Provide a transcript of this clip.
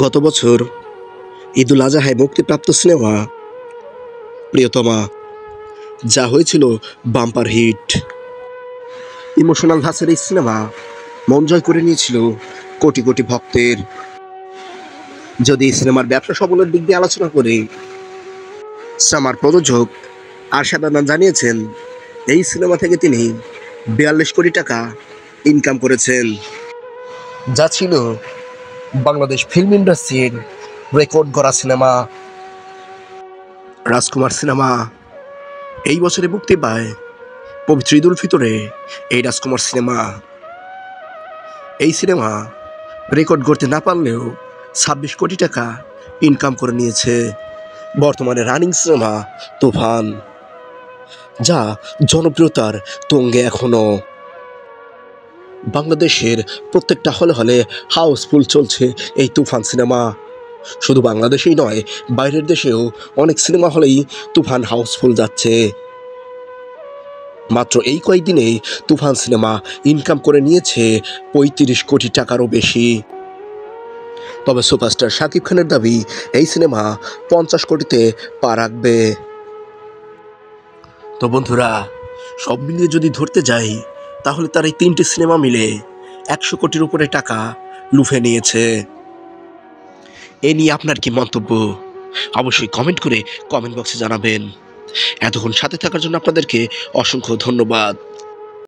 গত বছর ঈদুল আজহায় মুক্তিপ্রাপ্ত সিনেমা প্রিয়তমা, যা হয়েছিল বাম্পার হিট। ইমোশনাল ধাঁচের এই সিনেমা মন জয় করে নিয়েছিল কোটি কোটি ভক্তের। যদি এই সিনেমার ব্যবসা সফলের দিক দিয়ে আলোচনা করি, সিনেমার প্রযোজক আরশাদ আদনান জানিয়েছেন এই সিনেমা থেকে তিনি 42 কোটি টাকা ইনকাম করেছেন, যা ছিল বাংলাদেশ ফিল্ম ইন্ডাস্ট্রির রেকর্ড গড়া সিনেমা। রাজকুমার সিনেমা এই বছরে মুক্তি পায় পবিত্র ঈদুল ফিতরে। এই রাজকুমার সিনেমা রেকর্ড করতে না পারলেও 26 কোটি টাকা ইনকাম করে নিয়েছে। বর্তমানে রানিং সিনেমা তুফান, যা জনপ্রিয়তার তুঙ্গে এখনো। বাংলাদেশের প্রত্যেকটা হলে হলে হাউসফুল চলছে এই তুফান সিনেমা। শুধু বাংলাদেশেই নয়, বাইরের দেশেও অনেক সিনেমা হলেই তুফান হাউসফুল যাচ্ছে। মাত্র এই কয়েকদিনেই তুফান সিনেমা ইনকাম করে নিয়েছে 35 কোটি টাকারও বেশি। তবে সুপারস্টার শাকিব খানের দাবি এই সিনেমা 50 কোটিতে পা রাখবে। তো বন্ধুরা, সব মিলিয়ে যদি ধরতে যাই, তাহলে তার এই 3টে সিনেমা মিলে 100 কোটির উপরে টাকা লুফে নিয়েছে। এ নিয়ে আপনার কি মন্তব্য? অবশ্যই কমেন্ট করে কমেন্ট বক্সে জানাবেন। এতক্ষণ সাথে থাকার জন্য আপনাদেরকে অসংখ্য ধন্যবাদ।